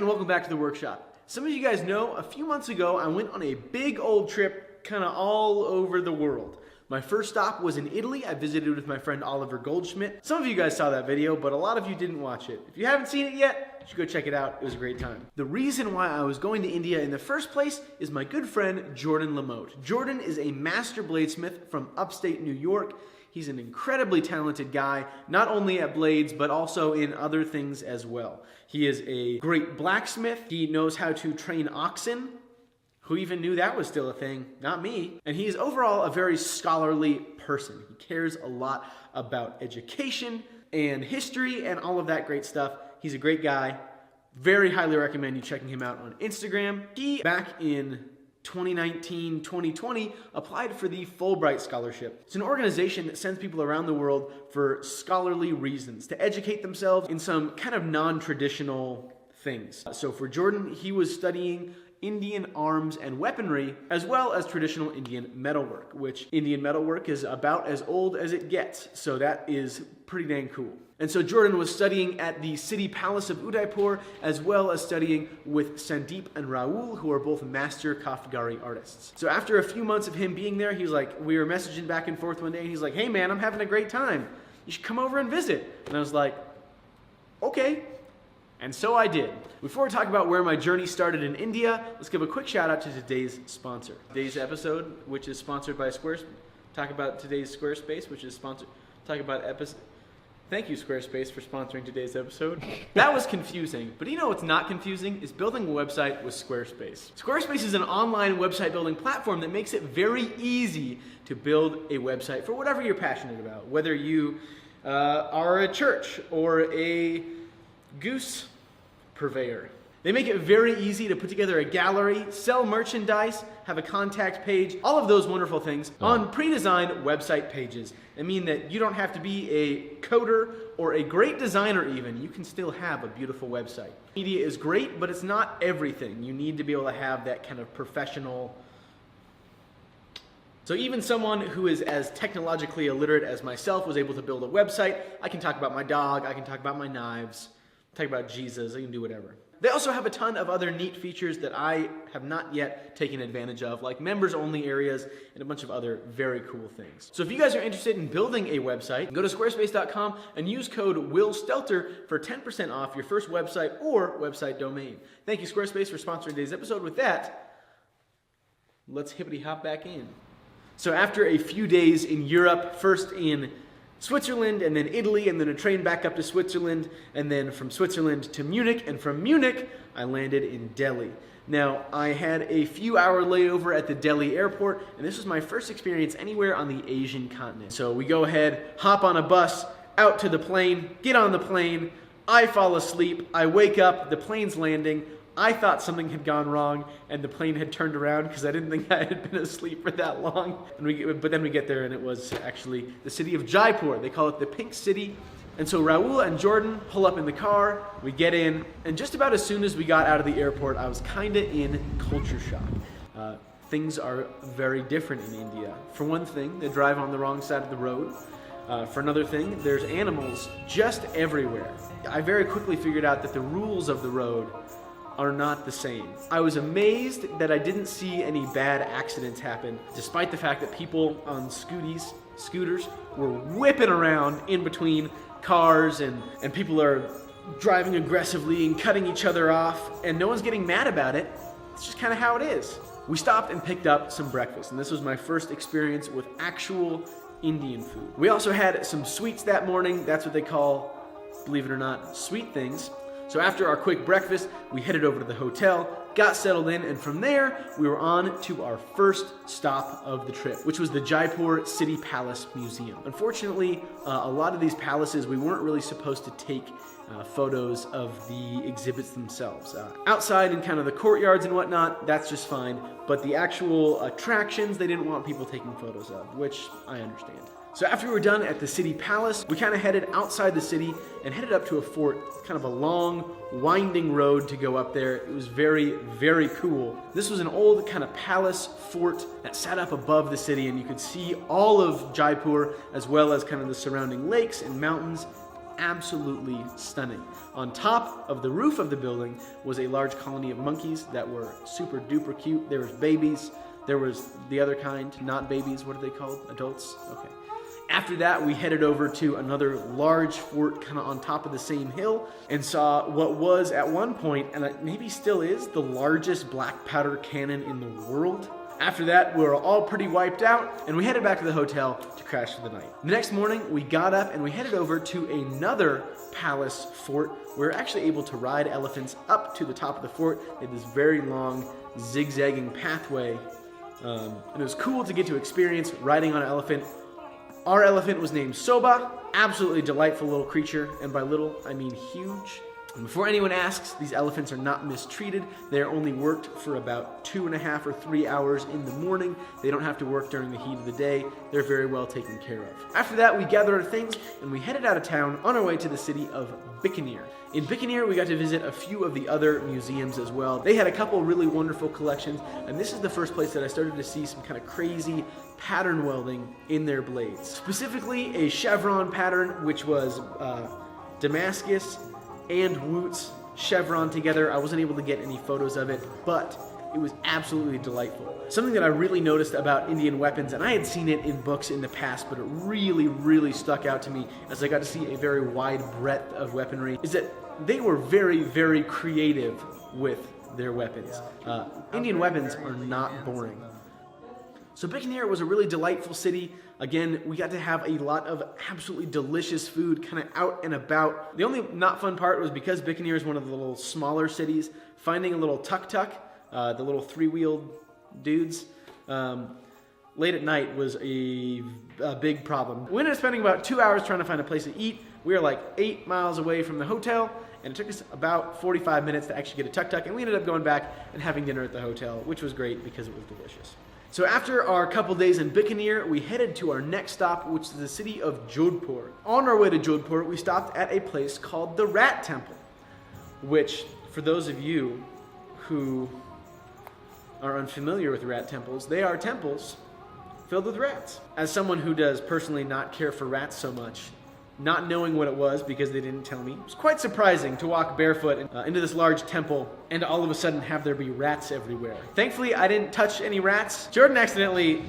and welcome back to the workshop. Some of you guys know a few months ago I went on a big old trip kind of all over the world. My first stop was in Italy. I visited with my friend Oliver Goldschmidt. Some of you guys saw that video, but a lot of you didn't watch it. If you haven't seen it yet, you should go check it out. It was a great time. The reason why I was going to India in the first place is my good friend Jordan Lamotte. Jordan is a master bladesmith from upstate New York. He's an incredibly talented guy, not only at blades, but also in other things as well. He is a great blacksmith. He knows how to train oxen. Who even knew that was still a thing? Not me. And he is overall a very scholarly person. He cares a lot about education and history and all of that great stuff. He's a great guy. Very highly recommend you checking him out on Instagram. He, back in 2019, 2020, applied for the Fulbright Scholarship. It's an organization that sends people around the world for scholarly reasons, to educate themselves in some kind of non-traditional things. So for Jordan, he was studying Indian arms and weaponry, as well as traditional Indian metalwork, which Indian metalwork is about as old as it gets. So that is pretty dang cool. And so Jordan was studying at the city palace of Udaipur, as well as studying with Sandeep and Rahul, who are both master Kafgari artists. So after a few months of him being there, he was like, we were messaging back and forth one day, and he's like, hey man, I'm having a great time. You should come over and visit. And I was like, okay. And so I did. Before we talk about where my journey started in India, let's give a quick shout out to today's sponsor. Today's episode, which is sponsored by Squarespace. Talk about today's Squarespace, which is sponsored. Talk about episode. Thank you, Squarespace, for sponsoring today's episode. That was confusing, but you know what's not confusing is building a website with Squarespace. Squarespace is an online website building platform that makes it very easy to build a website for whatever you're passionate about, whether you are a church or a goose purveyor. They make it very easy to put together a gallery, sell merchandise, have a contact page, all of those wonderful things on pre-designed website pages. They mean that you don't have to be a coder or a great designer even. You can still have a beautiful website. Media is great, but it's not everything. You need to be able to have that kind of professional. So even someone who is as technologically illiterate as myself was able to build a website. I can talk about my dog, I can talk about my knives, talk about Jesus, I can do whatever. They also have a ton of other neat features that I have not yet taken advantage of, like members-only areas and a bunch of other very cool things. So if you guys are interested in building a website, go to squarespace.com and use code WillStelter for 10% off your first website or website domain. Thank you, Squarespace, for sponsoring today's episode. With that, let's hippity-hop back in. So after a few days in Europe, first in Switzerland, and then Italy, and then a train back up to Switzerland, and then from Switzerland to Munich, and from Munich, I landed in Delhi. Now, I had a few hour layover at the Delhi airport, and this was my first experience anywhere on the Asian continent. So we go ahead, hop on a bus, out to the plane, get on the plane, I fall asleep, I wake up, the plane's landing, I thought something had gone wrong and the plane had turned around because I didn't think I had been asleep for that long. But then we get there and it was actually the city of Jaipur. They call it the Pink City. And so Rahul and Jordan pull up in the car, we get in, and just about as soon as we got out of the airport, I was kind of in culture shock. Things are very different in India. For one thing, they drive on the wrong side of the road. For another thing, there's animals just everywhere. I very quickly figured out that the rules of the road are not the same. I was amazed that I didn't see any bad accidents happen, despite the fact that people on scooters were whipping around in between cars and people are driving aggressively and cutting each other off, and no one's getting mad about it. It's just kind of how it is. We stopped and picked up some breakfast, and this was my first experience with actual Indian food. We also had some sweets that morning. That's what they call, believe it or not, sweet things. So after our quick breakfast, we headed over to the hotel, got settled in, and from there, we were on to our first stop of the trip, which was the Jaipur City Palace Museum. Unfortunately, a lot of these palaces, we weren't really supposed to take photos of the exhibits themselves. Outside in kind of the courtyards and whatnot, that's just fine, but the actual attractions, they didn't want people taking photos of, which I understand. So after we were done at the city palace, we kind of headed outside the city and headed up to a fort, kind of a long, winding road to go up there. It was very, very cool. This was an old kind of palace fort that sat up above the city, and you could see all of Jaipur as well as kind of the surrounding lakes and mountains. absolutely stunning. On top of the roof of the building was a large colony of monkeys that were super duper cute. There was babies. There was the other kind, not babies. What are they called? Adults? Okay. After that, we headed over to another large fort kind of on top of the same hill and saw what was at one point, and it maybe still is, the largest black powder cannon in the world. After that, we were all pretty wiped out, and we headed back to the hotel to crash for the night. The next morning, we got up and we headed over to another palace fort. We were actually able to ride elephants up to the top of the fort. They had this very long, zigzagging pathway, and it was cool to get to experience riding on an elephant. Our elephant was named Soba, absolutely delightful little creature, and by little, I mean huge. And before anyone asks, these elephants are not mistreated. They're only worked for about 2.5 or 3 hours in the morning. They don't have to work during the heat of the day. They're very well taken care of. After that, we gathered our things and we headed out of town on our way to the city of Bikanir. In Bikanir, we got to visit a few of the other museums as well. They had a couple really wonderful collections, and this is the first place that I started to see some kind of crazy pattern welding in their blades. Specifically, a chevron pattern, which was Damascus and Wootz chevron together. I wasn't able to get any photos of it, but it was absolutely delightful. Something that I really noticed about Indian weapons, and I had seen it in books in the past, but it really, really stuck out to me as I got to see a very wide breadth of weaponry, is that they were very, very creative with their weapons. Indian weapons are not boring. So Bikanir was a really delightful city. Again, we got to have a lot of absolutely delicious food kind of out and about. The only not fun part was because Bikanir is one of the little smaller cities, finding a little tuk-tuk, the little three-wheeled dudes, late at night was a big problem. We ended up spending about 2 hours trying to find a place to eat. We were like 8 miles away from the hotel, and it took us about 45 minutes to actually get a tuk-tuk, and we ended up going back and having dinner at the hotel, which was great because it was delicious. So after our couple days in Bikanir, we headed to our next stop, which is the city of Jodhpur. On our way to Jodhpur, we stopped at a place called the Rat Temple, which, for those of you who are unfamiliar with rat temples, they are temples filled with rats. As someone who does personally not care for rats so much, not knowing what it was because they didn't tell me, it was quite surprising to walk barefoot into this large temple and all of a sudden have there be rats everywhere. Thankfully, I didn't touch any rats. Jordan accidentally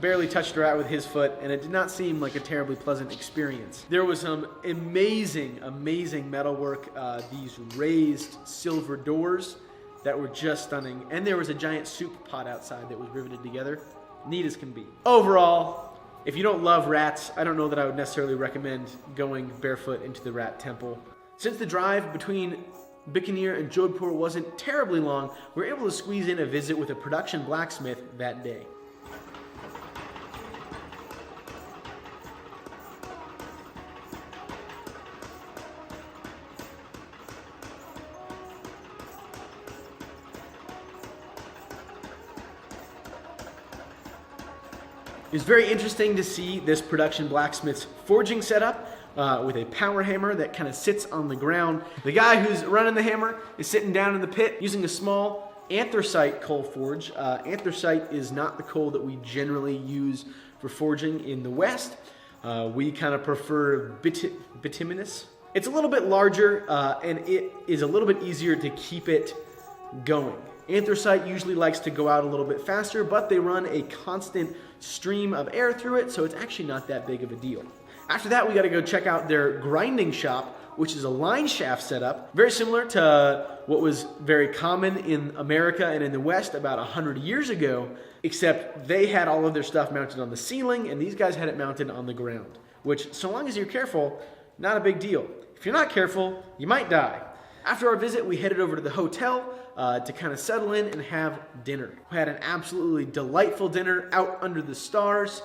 barely touched a rat with his foot, and it did not seem like a terribly pleasant experience. There was some amazing, amazing metalwork, these raised silver doors that were just stunning, and there was a giant soup pot outside that was riveted together. Neat as can be. Overall, if you don't love rats, I don't know that I would necessarily recommend going barefoot into the Rat Temple. Since the drive between Bikanir and Jodhpur wasn't terribly long, we were able to squeeze in a visit with a production blacksmith that day. It was very interesting to see this production blacksmith's forging setup with a power hammer that kind of sits on the ground. The guy who's running the hammer is sitting down in the pit using a small anthracite coal forge. Anthracite is not the coal that we generally use for forging in the West. We kind of prefer bituminous. It's a little bit larger and it is a little bit easier to keep it going. Anthracite usually likes to go out a little bit faster, but they run a constant stream of air through it, so it's actually not that big of a deal. After that, we got to go check out their grinding shop, which is a line shaft setup, very similar to what was very common in America and in the West about 100 years ago, except they had all of their stuff mounted on the ceiling, and these guys had it mounted on the ground, which, so long as you're careful, not a big deal. If you're not careful, you might die. After our visit, we headed over to the hotel to kind of settle in and have dinner. We had an absolutely delightful dinner out under the stars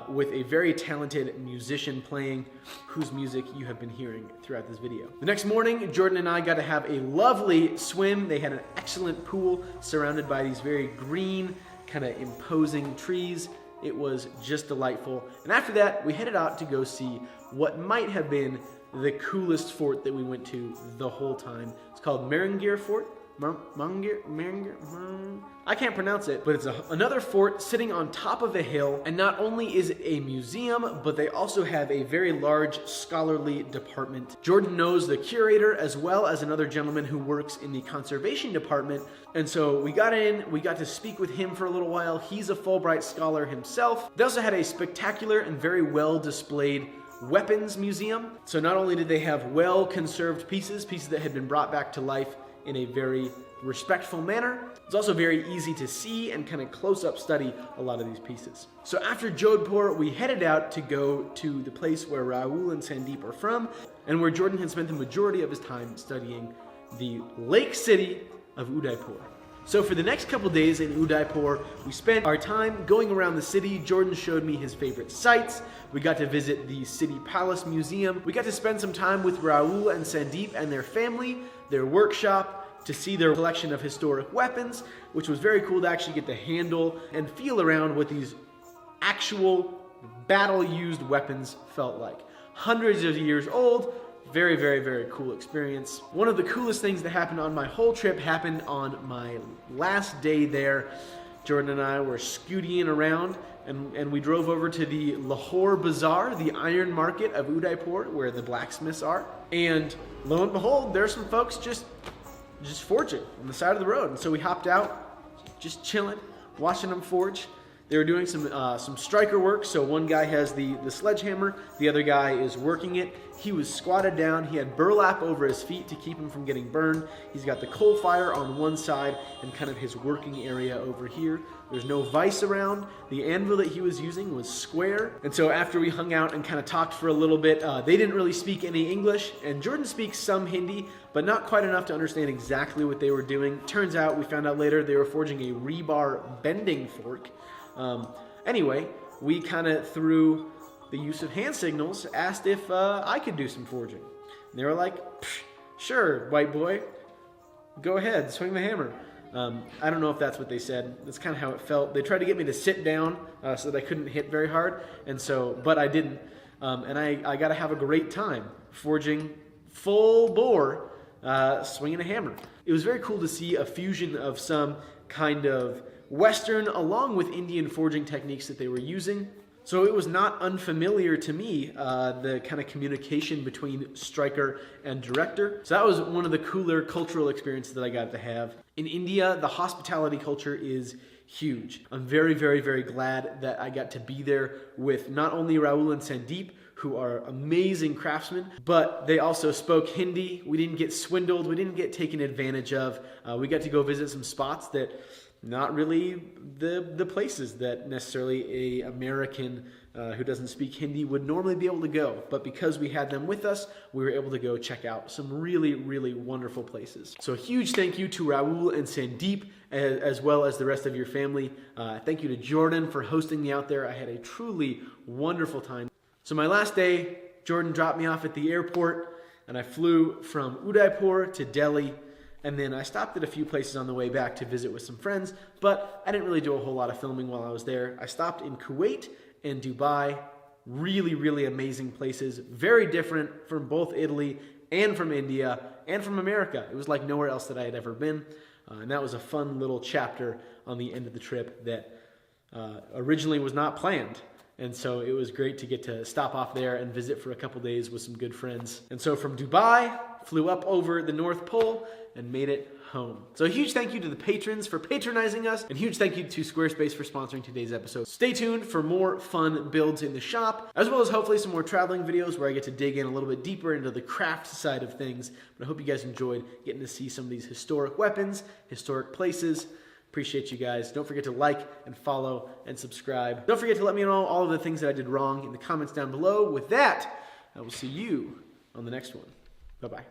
with a very talented musician playing whose music you have been hearing throughout this video. The next morning, Jordan and I got to have a lovely swim. They had an excellent pool surrounded by these very green, kind of imposing trees. It was just delightful. And after that, we headed out to go see what might have been the coolest fort that we went to the whole time. It's called Mehrangarh Fort. I can't pronounce it, but it's another fort sitting on top of a hill, and not only is it a museum, but they also have a very large scholarly department. Jordan knows the curator as well as another gentleman who works in the conservation department, and so we got to speak with him for a little while. He's a Fulbright scholar himself. They also had a spectacular and very well displayed weapons museum. So not only did they have well conserved pieces that had been brought back to life in a very respectful manner, it's also very easy to see and kind of close up study a lot of these pieces. So after Jodhpur, we headed out to go to the place where Raoul and Sandeep are from, and where Jordan had spent the majority of his time studying the lake city of Udaipur. So for the next couple days in Udaipur, we spent our time going around the city. Jordan showed me his favorite sites. We got to visit the City Palace Museum. We got to spend some time with Raoul and Sandeep and their family, their workshop, to see their collection of historic weapons, which was very cool to actually get to handle and feel around what these actual battle-used weapons felt like. Hundreds of years old. Very, very, very cool experience. One of the coolest things that happened on my whole trip happened on my last day there. Jordan and I were scooting around, and we drove over to the Lahore Bazaar, the iron market of Udaipur, where the blacksmiths are. And lo and behold, there's some folks just forging on the side of the road. And so we hopped out, just chilling, watching them forge. They were doing some striker work. So one guy has the sledgehammer, the other guy is working it. He was squatted down. He had burlap over his feet to keep him from getting burned. He's got the coal fire on one side and kind of his working area over here. There's no vise around. The anvil that he was using was square. And so after we hung out and kind of talked for a little bit, they didn't really speak any English, and Jordan speaks some Hindi, but not quite enough to understand exactly what they were doing. Turns out, we found out later, they were forging a rebar bending fork. Anyway, we kind of, through the use of hand signals, asked if I could do some forging. And they were like, sure, white boy, go ahead, swing the hammer. I don't know if that's what they said. That's kind of how it felt. They tried to get me to sit down so that I couldn't hit very hard, but I didn't. And I got to have a great time forging full bore, swinging a hammer. It was very cool to see a fusion of some kind of Western along with Indian forging techniques that they were using. So it was not unfamiliar to me, the kind of communication between striker and director. So that was one of the cooler cultural experiences that I got to have. In India, the hospitality culture is huge. I'm very, very, very glad that I got to be there with not only Raoul and Sandeep, who are amazing craftsmen, but they also spoke Hindi. We didn't get swindled. We didn't get taken advantage of. We got to go visit some spots that not really the places that necessarily a American who doesn't speak Hindi would normally be able to go. But because we had them with us, we were able to go check out some really, really wonderful places. So a huge thank you to Raoul and Sandeep, as well as the rest of your family. Thank you to Jordan for hosting me out there. I had a truly wonderful time. So my last day, Jordan dropped me off at the airport, and I flew from Udaipur to Delhi. And then I stopped at a few places on the way back to visit with some friends, but I didn't really do a whole lot of filming while I was there. I stopped in Kuwait and Dubai. Really, really amazing places. Very different from both Italy and from India and from America. It was like nowhere else that I had ever been. And that was a fun little chapter on the end of the trip that originally was not planned. And so it was great to get to stop off there and visit for a couple days with some good friends. And so from Dubai, flew up over the North Pole and made it home. So a huge thank you to the patrons for patronizing us, and huge thank you to Squarespace for sponsoring today's episode. Stay tuned for more fun builds in the shop, as well as hopefully some more traveling videos where I get to dig in a little bit deeper into the craft side of things. But I hope you guys enjoyed getting to see some of these historic weapons, historic places. Appreciate you guys. Don't forget to like and follow and subscribe. Don't forget to let me know all of the things that I did wrong in the comments down below. With that, I will see you on the next one. Bye-bye.